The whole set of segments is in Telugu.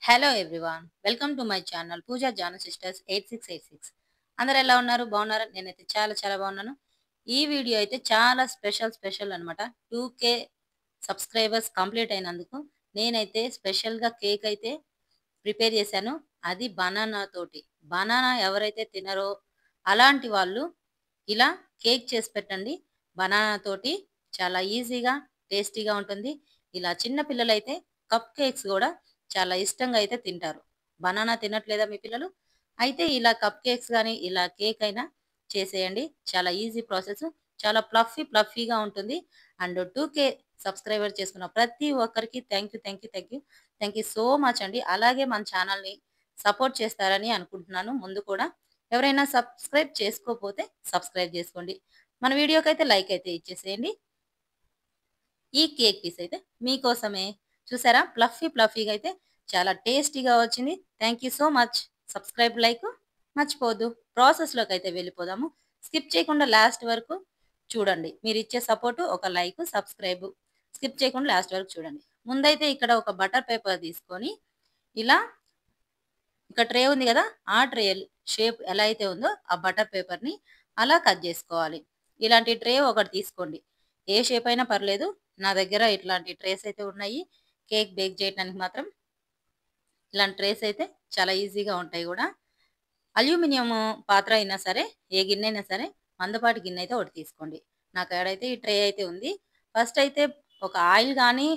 Hello everyone welcome to my channel Pooja Janu sisters 8686. అందరు ఎలా ఉన్నారు? బాగున్నారా? నేనైతే చాలా బాగున్నాను. ఈ వీడియో అయితే చాలా స్పెషల్ అన్నమాట. 2K సబ్స్క్రైబర్స్ కంప్లీట్ అయినందుకు నేనైతే స్పెషల్గా కేక్ అయితే ప్రిపేర్ చేశాను. అది బనానా తోటి. బనానా ఎవరైతే తినరో అలాంటి వాళ్ళు ఇలా కేక్ చేసి పెట్టండి. బనానా తోటి చాలా ఈజీగా టేస్టీగా ఉంటుంది. ఇలా చిన్న పిల్లలైతే కప్ కేక్స్ కూడా చాలా ఇష్టంగా అయితే తింటారు. బనానా తినట్లేదా మీ పిల్లలు? అయితే ఇలా కప్ కేక్స్ కానీ ఇలా కేక్ అయినా చేసేయండి. చాలా ఈజీ ప్రాసెస్. చాలా ఫ్లఫీగా ఉంటుంది. అండ్ 2K సబ్స్క్రైబర్ చేసుకున్న ప్రతి ఒక్కరికి థ్యాంక్ యూ సో మచ్ అండి. అలాగే మన ఛానల్ని సపోర్ట్ చేస్తారని అనుకుంటున్నాను. ముందు కూడా ఎవరైనా సబ్స్క్రైబ్ చేసుకోకపోతే సబ్స్క్రైబ్ చేసుకోండి. మన వీడియోకి అయితే లైక్ అయితే ఇచ్చేసేయండి. ఈ కేక్ పీస్ అయితే మీకోసమే. చూసారా ఫ్లఫీగా అయితే చాలా టేస్టీగా వచ్చింది. Thank you so much. Subscribe like మర్చిపోవద్దు. ప్రాసెస్లోకి అయితే వెళ్ళిపోదాము. స్కిప్ చేయకుండా లాస్ట్ వరకు చూడండి. మీరు ఇచ్చే సపోర్టు ఒక లైక్ సబ్స్క్రైబ్ స్కిప్ చేయకుండా లాస్ట్ వరకు చూడండి. ముందైతే ఇక్కడ ఒక బటర్ పేపర్ తీసుకొని ఇలా ఇక్కడ ట్రే ఉంది కదా, ఆ ట్రే షేప్ ఎలా అయితే ఉందో ఆ బటర్ పేపర్ని అలా కట్ చేసుకోవాలి. ఇలాంటి ట్రే ఒకటి తీసుకోండి. ఏ షేప్ అయినా పర్లేదు. నా దగ్గర ఇట్లాంటి ట్రేస్ అయితే ఉన్నాయి. కేక్ బేక్ చేయడానికి మాత్రం ఇలాంటి ట్రేస్ అయితే చాలా ఈజీగా ఉంటాయి కూడా. అల్యూమినియం పాత్ర అయినా సరే, ఏ గిన్నె అయినా సరే, మందపాటి గిన్నె అయితే ఒకటి తీసుకోండి. నాకు ఏడైతే ఈ ట్రే అయితే ఉంది. ఫస్ట్ అయితే ఒక ఆయిల్ కానీ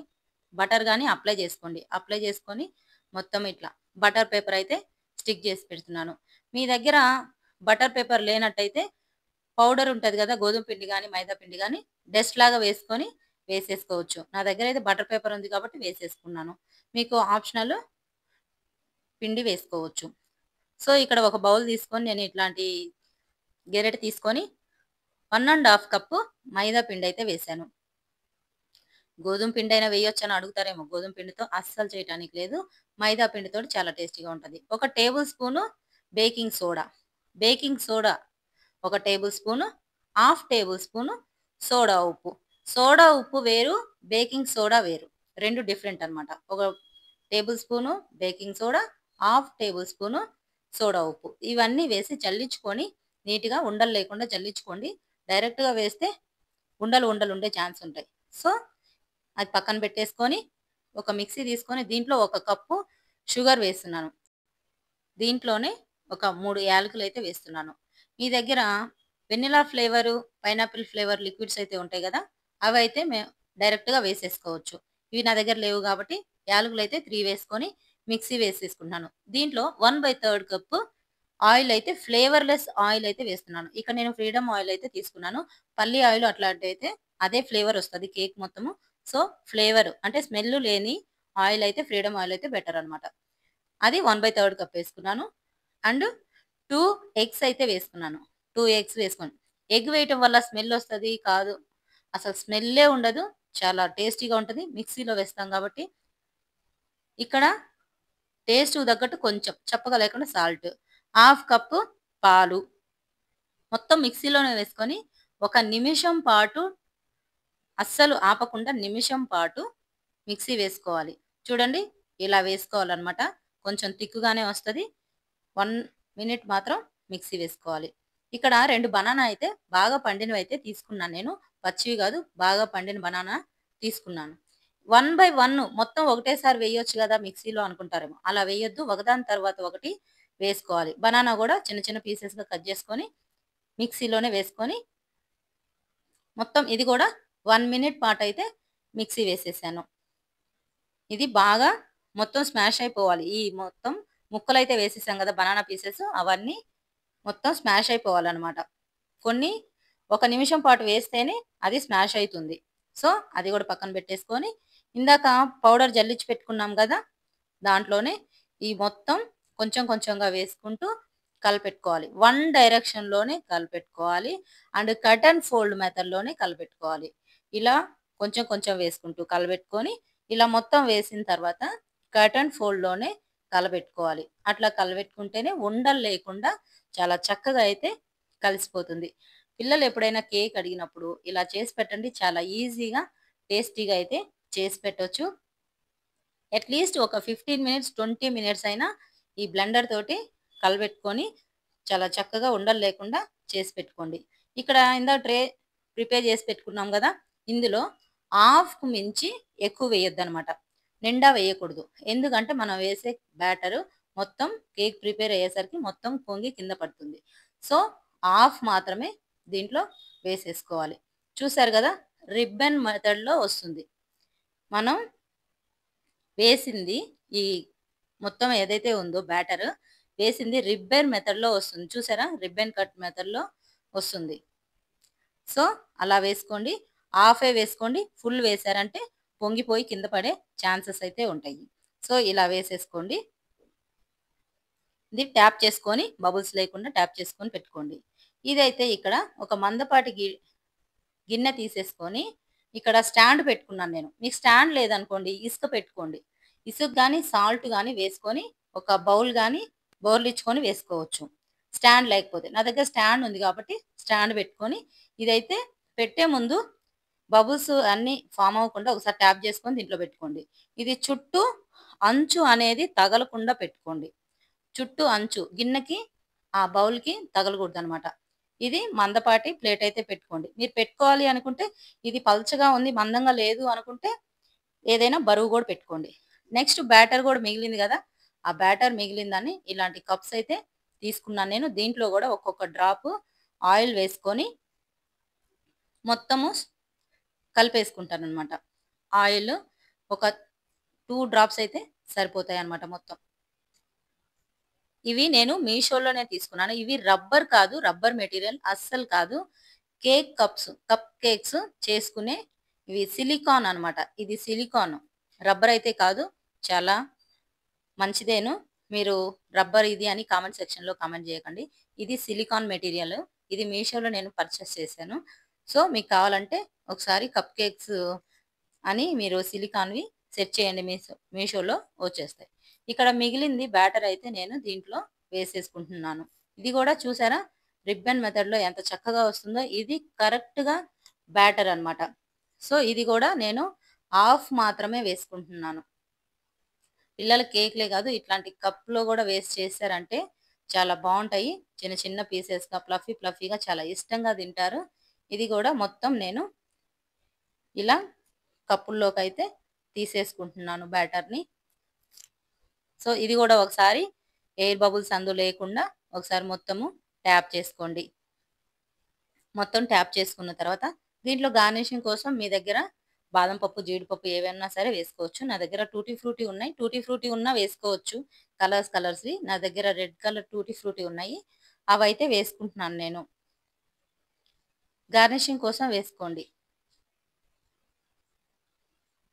బటర్ కానీ అప్లై చేసుకోండి. అప్లై చేసుకొని మొత్తం ఇట్లా బటర్ పేపర్ అయితే స్టిక్ చేసి పెడుతున్నాను. మీ దగ్గర బటర్ పేపర్ లేనట్టయితే పౌడర్ ఉంటుంది కదా, గోధుమ పిండి కానీ మైదా పిండి కానీ డస్ట్ లాగా వేసుకొని వేసేసుకోవచ్చు. నా దగ్గర అయితే బటర్ పేపర్ ఉంది కాబట్టి వేసేసుకున్నాను. మీకు ఆప్షనల్ పిండి వేసుకోవచ్చు. సో ఇక్కడ ఒక బౌల్ తీసుకొని నేను ఇట్లాంటి గెరెట్ తీసుకొని 1.5 కప్పు మైదా పిండి అయితే వేశాను. గోధుమ పిండి అయినా వేయొచ్చు అని అడుగుతారేమో. గోధుమ పిండితో అస్సలు చేయడానికి లేదు. మైదా పిండితో చాలా టేస్టీగా ఉంటుంది. 1 table spoon baking soda. Baking soda 1 table spoon, half table spoon soda ఉప్పు. సోడా ఉప్పు వేరు, బేకింగ్ సోడా వేరు. రెండు డిఫరెంట్ అన్నమాట. 1 table spoon baking soda, half table spoon soda ఉప్పు. ఇవన్నీ వేసి చల్లించుకొని నీట్గా ఉండలు లేకుండా చల్లించుకోండి. డైరెక్ట్గా వేస్తే ఉండలు ఉండే ఛాన్స్ ఉంటాయి. సో అది పక్కన పెట్టేసుకొని ఒక మిక్సీ తీసుకొని దీంట్లో 1 కప్పు షుగర్ వేస్తున్నాను. దీంట్లోనే ఒక 3 యాలకులు అయితే వేస్తున్నాను. మీ దగ్గర vanilla flavour, pineapple flavour liquids అయితే ఉంటాయి కదా, అవి అయితే డైరెక్ట్గా వేసేసుకోవచ్చు. ఇవి నా దగ్గర లేవు కాబట్టి యాలకులు అయితే 3 వేసుకొని మిక్సీ వేసేసుకుంటున్నాను. దీంట్లో 1/3 కప్పు ఆయిల్ అయితే ఫ్లేవర్లెస్ ఆయిల్ అయితే వేస్తున్నాను. ఇక్కడ నేను ఫ్రీడమ్ ఆయిల్ అయితే తీసుకున్నాను. పల్లి ఆయిల్ అట్లాంటివి అయితే అదే ఫ్లేవర్ వస్తుంది కేక్ మొత్తము. సో ఫ్లేవర్ అంటే స్మెల్ లేని ఆయిల్ అయితే ఫ్రీడమ్ ఆయిల్ అయితే బెటర్ అనమాట. అది 1/3 కప్ వేసుకున్నాను. అండ్ 2 ఎగ్స్ అయితే వేసుకున్నాను. 2 ఎగ్స్ వేసుకోండి. ఎగ్ వేయటం వల్ల స్మెల్ వస్తుంది కాదు, అసలు స్మెల్లే ఉండదు. చాలా టేస్టీగా ఉంటుంది. మిక్సీలో వేస్తాం కాబట్టి. ఇక్కడ టేస్ట్ తగ్గట్టు కొంచెం చప్పగా లేకుండా సాల్ట్, హాఫ్ కప్పు పాలు మొత్తం మిక్సీలోనే వేసుకొని 1 నిమిషం పాటు అస్సలు ఆపకుండా నిమిషం పాటు మిక్సీ వేసుకోవాలి. చూడండి ఇలా వేసుకోవాలన్నమాట. కొంచెం తిక్కుగానే వస్తుంది. 1 మినిట్ మాత్రం మిక్సీ వేసుకోవాలి. ఇక్కడ 2 బనానా అయితే బాగా పండినవి అయితే తీసుకున్నాను నేను. పచ్చివి కాదు, బాగా పండిన బనానా తీసుకున్నాను. 1/1 మొత్తం ఒకటేసారి వేయొచ్చు కదా మిక్సీలో అనుకుంటారేమో. అలా వేయొద్దు. ఒకదాని తర్వాత ఒకటి వేసుకోవాలి. బనానా కూడా చిన్న చిన్న పీసెస్గా కట్ చేసుకొని మిక్సీలోనే వేసుకొని మొత్తం ఇది కూడా 1 మినిట్ పాటు అయితే మిక్సీ వేసేసాను. ఇది బాగా మొత్తం స్మాష్ అయిపోవాలి. ఈ మొత్తం ముక్కలైతే వేసేసాం కదా బనానా పీసెస్, అవన్నీ మొత్తం స్మాష్ అయిపోవాలన్నమాట. కొన్ని 1 నిమిషం పాటు వేస్తేనే అది స్మాష్ అవుతుంది. సో అది కూడా పక్కన పెట్టేసుకొని ఇందాక పౌడర్ జల్లించి పెట్టుకున్నాం కదా, దాంట్లోనే ఈ మొత్తం కొంచెంగా వేసుకుంటూ కలిపెట్టుకోవాలి. 1 డైరెక్షన్లోనే కలిపెట్టుకోవాలి. అండ్ కట్ అండ్ ఫోల్డ్ మెథడ్లోనే కలిపెట్టుకోవాలి. ఇలా కొంచెం వేసుకుంటూ కలబెట్టుకొని ఇలా మొత్తం వేసిన తర్వాత కట్ అండ్ ఫోల్డ్లోనే కలబెట్టుకోవాలి. అట్లా కలబెట్టుకుంటేనే ఉండలు లేకుండా చాలా చక్కగా అయితే కలిసిపోతుంది. పిల్లలు ఎప్పుడైనా కేక్ అడిగినప్పుడు ఇలా చేసి పెట్టండి. చాలా ఈజీగా టేస్టీగా అయితే చేసి పెట్టొచ్చు. అట్లీస్ట్ ఒక 15 మినిట్స్ 20 మినిట్స్ అయినా ఈ బ్లెండర్ తోటి కలబెట్టుకొని చాలా చక్కగా ఉండలు లేకుండా చేసి పెట్టుకోండి. ఇక్కడ ఇందాక ట్రే ప్రిపేర్ చేసి పెట్టుకున్నాం కదా, ఇందులో హాఫ్కు మించి ఎక్కువ వేయొద్దు అనమాట, నిండా వేయకూడదు. ఎందుకంటే మనం వేసే బ్యాటరు మొత్తం కేక్ ప్రిపేర్ అయ్యేసరికి మొత్తం పొంగి కింద పడుతుంది. సో హాఫ్ మాత్రమే దీంట్లో వేసేసుకోవాలి. చూసారు కదా, రిబ్బన్ మెథడ్లో వస్తుంది. మనం వేసింది ఈ మొత్తం ఏదైతే ఉందో బ్యాటర్ వేసింది రిబ్బన్ మెథడ్లో వస్తుంది. చూసారా, రిబ్బన్ కట్ మెథడ్లో వస్తుంది. సో అలా వేసుకోండి, హాఫే వేసుకోండి. ఫుల్ వేసారంటే పొంగిపోయి కింద పడే ఛాన్సెస్ అయితే ఉంటాయి. సో ఇలా వేసేసుకోండి. ఇది ట్యాప్ చేసుకొని బబుల్స్ లేకుండా ట్యాప్ చేసుకొని పెట్టుకోండి. ఇదైతే ఇక్కడ ఒక మందపాటి గిన్నె తీసేసుకొని ఇక్కడ స్టాండ్ పెట్టుకున్నాను నేను. మీకు స్టాండ్ లేదనుకోండి ఇసుక పెట్టుకోండి. ఇసుక కానీ సాల్ట్ కానీ వేసుకొని ఒక బౌల్ కానీ బోర్లిచ్చుకొని వేసుకోవచ్చు, స్టాండ్ లేకపోతే. నా దగ్గర స్టాండ్ ఉంది కాబట్టి స్టాండ్ పెట్టుకొని ఇదైతే పెట్టే ముందు బబుల్స్ అన్నీ ఫామ్ అవ్వకుండా ఒకసారి ట్యాప్ చేసుకొని దీంట్లో పెట్టుకోండి. ఇది చుట్టూ అంచు అనేది తగలకుండా పెట్టుకోండి. చుట్టూ అంచు గిన్నెకి ఆ బౌల్కి తగలకూడదు అనమాట. ఇది మందపాటి ప్లేట్ అయితే పెట్టుకోండి. మీరు పెట్టుకోవాలి అనుకుంటే ఇది పల్చగా ఉంది మందంగా లేదు అనుకుంటే ఏదైనా బరువు కూడా పెట్టుకోండి. నెక్స్ట్ బ్యాటర్ కూడా మిగిలింది కదా, ఆ బ్యాటర్ మిగిలిందని ఇలాంటి కప్స్ అయితే తీసుకున్నాను నేను. దీంట్లో కూడా ఒక్కొక్క డ్రాప్ ఆయిల్ వేసుకొని మొత్తము కలిపేసుకుంటాను అనమాట. ఆయిల్ ఒక 2 డ్రాప్స్ అయితే సరిపోతాయి అనమాట మొత్తం. ఇవి నేను మీషోలోనే తీసుకున్నాను. ఇవి రబ్బర్ కాదు, రబ్బర్ మెటీరియల్ అస్సలు కాదు. కేక్ కప్స్, కప్ కేక్స్ చేసుకునే ఇవి సిలికాన్ అనమాట. ఇది సిలికాన్, రబ్బర్ అయితే కాదు. చాలా మంచిదేను. మీరు రబ్బర్ ఇది అని కామెంట్ సెక్షన్లో కామెంట్ చేయకండి. ఇది సిలికాన్ మెటీరియల్. ఇది మీషోలో నేను పర్చేస్ చేశాను. సో మీకు కావాలంటే ఒకసారి కప్ కేక్స్ అని మీరు సిలికాన్వి సెట్ చేయండి, మీషోలో వచ్చేస్తాయి. ఇక్కడ మిగిలింది బ్యాటర్ అయితే నేను దీంట్లో వేసేసుకుంటున్నాను. ఇది కూడా చూసారా, రిబ్బన్ మెథడ్లో ఎంత చక్కగా వస్తుందో. ఇది కరెక్ట్గా బ్యాటర్ అనమాట. సో ఇది కూడా నేను హాఫ్ మాత్రమే వేసుకుంటున్నాను. పిల్లల కేక్లే కాదు, ఇట్లాంటి కప్లో కూడా వేస్ట్ చేశారంటే చాలా బాగుంటాయి. చిన్న చిన్న పీసెస్గా ఫ్లఫీగా చాలా ఇష్టంగా తింటారు. ఇది కూడా మొత్తం నేను ఇలా కప్పుల్లోకి అయితే తీసేసుకుంటున్నాను బ్యాటర్ని. సో ఇది కూడా ఒకసారి ఎయిర్ బబుల్స్ అందు లేకుండా ఒకసారి మొత్తము ట్యాప్ చేసుకోండి. మొత్తం ట్యాప్ చేసుకున్న తర్వాత దీంట్లో గార్నిషింగ్ కోసం మీ దగ్గర బాదం పప్పు, జీడిపప్పు ఏవైనా సరే వేసుకోవచ్చు. నా దగ్గర టూటీ ఫ్రూటీ ఉన్నాయి. టూటీ ఫ్రూటీ ఉన్నా వేసుకోవచ్చు, కలర్స్వి. నా దగ్గర రెడ్ కలర్ టూటీ ఫ్రూటీ ఉన్నాయి, అవి అయితే వేసుకుంటున్నాను నేను. గార్నిషింగ్ కోసం వేసుకోండి.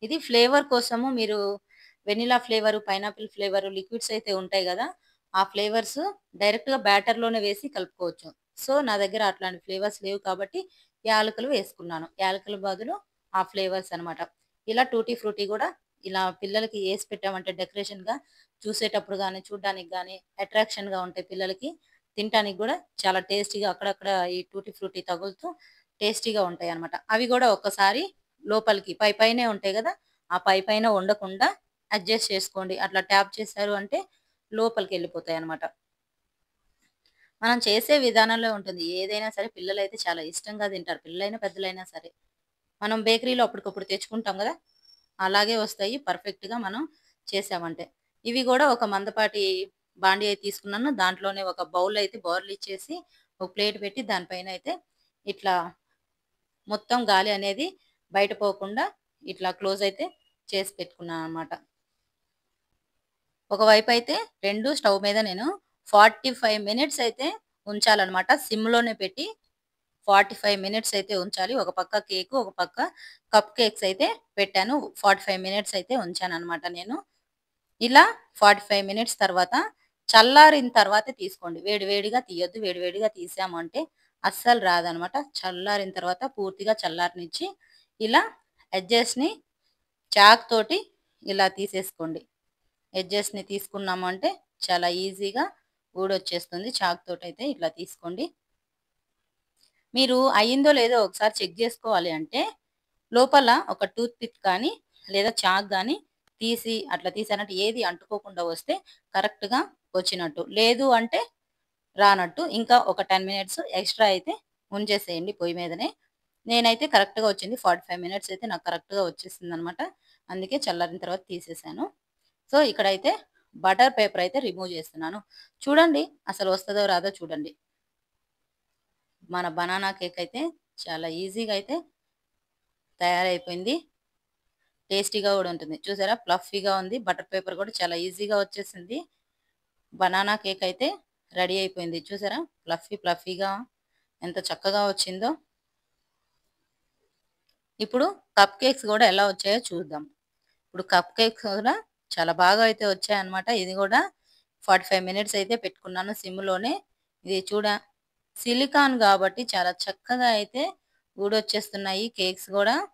ఇది ఫ్లేవర్ కోసము మీరు vanilla flavour, pineapple flavour liquids అయితే ఉంటాయి కదా, ఆ ఫ్లేవర్స్ డైరెక్ట్గా బ్యాటర్లోనే వేసి కలుపుకోవచ్చు. సో నా దగ్గర అట్లాంటి ఫ్లేవర్స్ లేవు కాబట్టి యాలకులు వేసుకున్నాను. యాలకుల బదులు ఆ ఫ్లేవర్స్ అనమాట. ఇలా టూటీ ఫ్రూటీ కూడా ఇలా పిల్లలకి వేసి పెట్టామంటే డెకరేషన్గా చూసేటప్పుడు కానీ చూడడానికి కానీ అట్రాక్షన్గా ఉంటాయి. పిల్లలకి తినడానికి కూడా చాలా టేస్టీగా అక్కడక్కడ ఈ టూటీ ఫ్రూటీ తగులుతూ టేస్టీగా ఉంటాయి అనమాట. అవి కూడా ఒక్కసారి లోపలికి పైనే ఉంటాయి కదా, ఆ పైన ఉండకుండా అడ్జస్ట్ చేసుకోండి. అట్లా ట్యాప్ చేశారు అంటే లోపలికి వెళ్ళిపోతాయి అనమాట. మనం చేసే విధానంలో ఉంటుంది. ఏదైనా సరే పిల్లలైతే చాలా ఇష్టంగా తింటారు, పిల్లలైనా పెద్దలైనా సరే. మనం బేకరీలో అప్పటికప్పుడు తెచ్చుకుంటాం కదా, అలాగే వస్తాయి పర్ఫెక్ట్గా మనం చేసామంటే. ఇవి కూడా ఒక మందపాటి బాండి అయితే తీసుకున్నాను. దాంట్లోనే ఒక బౌల్ అయితే బౌల్ ఇచ్చేసి ఒక ప్లేట్ పెట్టి దానిపైన అయితే ఇట్లా మొత్తం గాలి అనేది బయట పోకుండా ఇట్లా క్లోజ్ అయితే చేసి పెట్టుకున్నాను అనమాట. ఒకవైపు అయితే రెండు స్టవ్ మీద నేను 45 మినిట్స్ అయితే ఉంచాలన్నమాట. సిమ్లోనే పెట్టి 45 మినిట్స్ అయితే ఉంచాలి. ఒక పక్క కేకు, ఒక పక్క కప్ కేక్స్ అయితే పెట్టాను. 45 మినిట్స్ అయితే ఉంచాను అనమాట నేను. ఇలా 45 మినిట్స్ తర్వాత చల్లారిన తర్వాతే తీసుకోండి. వేడివేడిగా తీయొద్దు. వేడివేడిగా తీసాము అంటే అస్సలు రాదనమాట. చల్లారిన తర్వాత పూర్తిగా చల్లారనిచ్చి ఇలా ఎడ్జెస్ని చాక్ తోటి ఇలా తీసేసుకోండి. ఎడ్జెస్ని తీసుకున్నాము అంటే చాలా ఈజీగా ఊడొచ్చేస్తుంది. చాక్ తోటి అయితే ఇట్లా తీసుకోండి. మీరు అయ్యిందో లేదో ఒకసారి చెక్ చేసుకోవాలి అంటే లోపల ఒక టూత్ పిక్ కానీ లేదా చాక్ కానీ అట్లా తీసానంటే ఏది అంటుకోకుండా వస్తే కరెక్ట్‌గా వచ్చినట్టు. లేదు అంటే రానట్టు. ఇంకా ఒక 10 మినిట్స్ ఎక్స్‌ట్రా అయితే ఉంచేసేయండి పొయ్యి మీదనే. నేనైతే కరెక్ట్‌గా వచ్చింది. 45 మినిట్స్ అయితే నాకు కరెక్ట్‌గా వచ్చేసిందనమాట. అందుకే చల్లారిన తర్వాత తీసేసాను. సో, ఇక్కడైతే బటర్ పేపర్ అయితే రిమూవ్ చేస్తున్నాను. చూడండి అసలు వస్తదో రాదో చూడండి. మన బనానా కేక్ అయితే చాలా ఈజీగా అయితే తయారైపోయింది. టేస్టీగా గూడా ఉంటుంది. చూసారా ఫ్లఫీగా ఉంది. బటర్ పేపర్ కూడా చాలా ఈజీగా వచ్చేసింది. బనానా కేక్ అయితే రెడీ అయిపోయింది. చూసారా ఫ్లఫీగా ఎంత చక్కగా వచ్చిందో. ఇప్పుడు కప్ కేక్స్ గూడా ఎలా వచ్చాయో చూద్దాం. ఇప్పుడు కప్ కేక్స్ కూడా చాలా బాగా అయితే వచ్చాయన్నమాట. ఇది గూడా 45 మినిట్స్ అయితే పెట్టుకున్నాను సిమ్‌లోనే. ఇది సిలికాన్ గాబట్టి చాలా చక్కగా అయితే ఊడొచ్చేస్తున్నాయి కేక్స్ గూడా.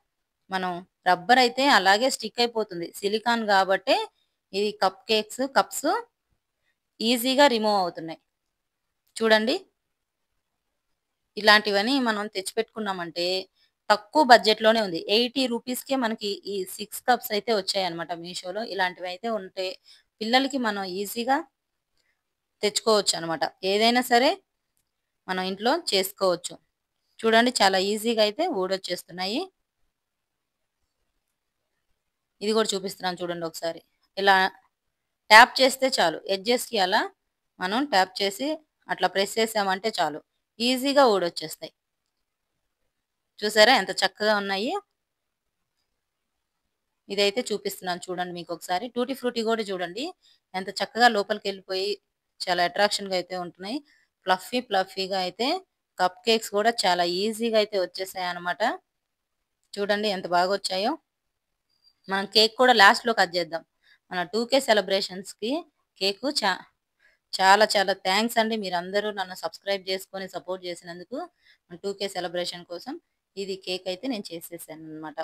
మనం రబ్బర్ అయితే అలాగే స్టిక్ అయిపోతుంది. సిలికాన్ గాబట్టే ఇది కప్స్ ఈజీగా రిమూవ్ అవుతున్నాయి. చూడండి. ఇలాంటివని మనం తెచ్చిపెట్టుకున్నామంటే తక్కువ బడ్జెట్‌లోనే ఉంది. 80 రూపీస్‌కే మనకి ఈ 6 కప్స్ అయితే వచ్చాయన్నమాట మీషోలో. ఇలాంటివైతే ఉంటే పిల్లలకి మనం ఈజీగా తెచ్చుకోవచ్చనమాట. ఏదైనా సరే మనం ఇంట్లో చేసుకోవచ్చు. చూడండి చాలా ఈజీగా అయితే ఊడొచ్చేస్తున్నాయి. ఇది కూడా చూపిస్తున్నాను చూడండి ఒకసారి. ఇలా ట్యాప్ చేస్తే చాలు. ఎడ్జెస్‌కి అలా మనం ట్యాప్ చేసి అట్లా ప్రెస్ చేసామంటే చాలు. ఈజీగా ఊడొచ్చేస్తాయి. చూసారా ఎంత చక్కగా ఉన్నాయి? ఇదైతే చూపిస్తున్నాను చూడండి మీకొకసారి. టూటీ ఫ్రూటీ గూడా చూడండి. ఎంత చక్కగా లోపలికెళ్ళిపోయి చాలా అట్రాక్షన్‌గా అయితే ఉంటున్నాయి. ఫ్లఫీగా అయితే కప్ కేక్స్ గూడా చాలా ఈజీగా అయితే వచ్చేసాయన్నమాట. చూడండి ఎంత బాగొచ్చాయో. మనం కేక్ కూడా లాస్ట్‌లో కట్ చేద్దాం. మన 2K సెలబ్రేషన్స్‌కి కేకు చాలా చాలా థాంక్స్ అండి. మీరందరూ నన్ను సబ్స్క్రైబ్ చేసుకొని సపోర్ట్ చేసినందుకు. 2K సెలబ్రేషన్ కోసం ఇది కేక్ అయితే నేను చేసేసానన్నమాట.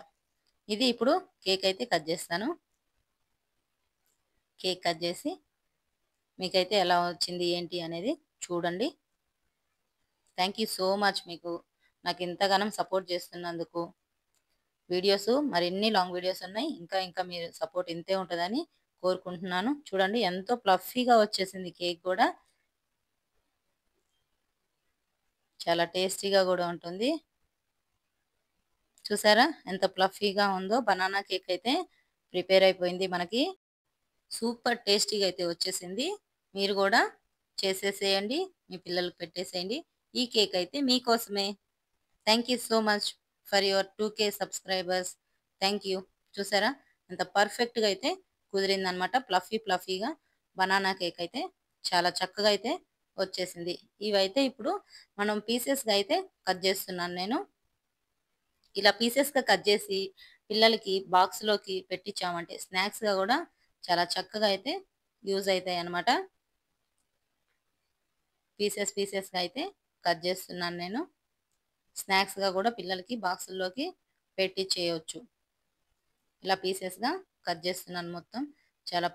ఇది ఇప్పుడు కేక్ అయితే కట్ చేస్తాను. కేక్ కట్ చేసి మీకైతే ఎలా వచ్చింది ఏంటి అనేది చూడండి. థ్యాంక్ యూ సో మచ్ మీకు నాకు ఇంతగానం సపోర్ట్ చేస్తున్నందుకు. వీడియోస్ మరిన్ని లాంగ్ వీడియోస్ ఉన్నాయి. ఇంకా మీరు సపోర్ట్ ఇంతే ఉంటదని కోరుకుంటున్నాను. చూడండి ఎంతో ఫ్లఫీగా వచ్చేసింది కేక్ గూడా. చాలా టేస్టీగా గూడా ఉంటుంది. చూసారా ఎంత ఫ్లఫీగా ఉందో. బనానా కేక్ అయితే ప్రిపేర్ అయిపోయింది మనకి. సూపర్ టేస్టీగా అయితే వచ్చేసింది. మీరు గూడా చేసేసేయండి. మీ పిల్లలకి పెట్టేసేయండి. ఈ కేక్ అయితే మీకోసమే. Thank you so much for your 2K subscribers. Thank you. చూసారా ఎంత పర్ఫెక్ట్‌గా అయితే కుదిరిందనమాట. ఫ్లఫీగా బనానా కేక్ అయితే చాలా చక్కగా అయితే వచ్చేసింది. ఇవైతే ఇప్పుడు మనం పీసెస్‌గా అయితే కట్ చేస్తున్నాను నేను. ఇలా పీసెస్‌గా కట్ చేసి పిల్లలకి బాక్స్‌లోకి పెట్టించామంటే స్నాక్స్‌గా గూడా చాలా చక్కగా అయితే యూజ్ అయితాయన్నమాట. పీసెస్‌గా అయితే కట్ చేస్తున్నాను నేను. స్నాక్స్‌గా గూడా పిల్లలకి బాక్సుల్లోకి పెట్టిచ్చేయొచ్చు. ఇలా పీసెస్‌గా కట్ చేస్తున్నాను మొత్తం. చాలా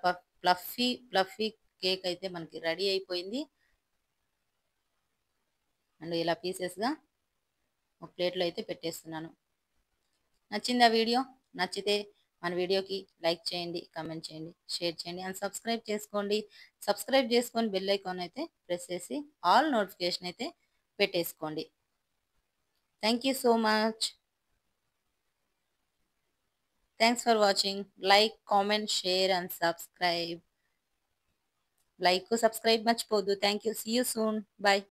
ఫ్లఫీ కేక్ అయితే మనకి రెడీ అయిపోయింది. అండ్ ఇలా పీసెస్‌గా ఒక ప్లేట్‌లో అయితే పెట్టేస్తున్నాను. నచ్చిందా వీడియో? నచ్చితే మన వీడియోకి లైక్ చేయండి, కామెంట్ చేయండి, షేర్ చేయండి అండ్ సబ్స్క్రైబ్ చేసుకోండి. సబ్స్క్రైబ్ చేసుకొని బెల్ ఐకాన్ అయితే ప్రెస్ చేసి ఆల్ నోటిఫికేషన్ అయితే పెట్టేసుకోండి. Thank you so much. Thanks for watching. Like, comment, share and subscribe. Like, subscribe much podu. Thank you. See you soon. Bye.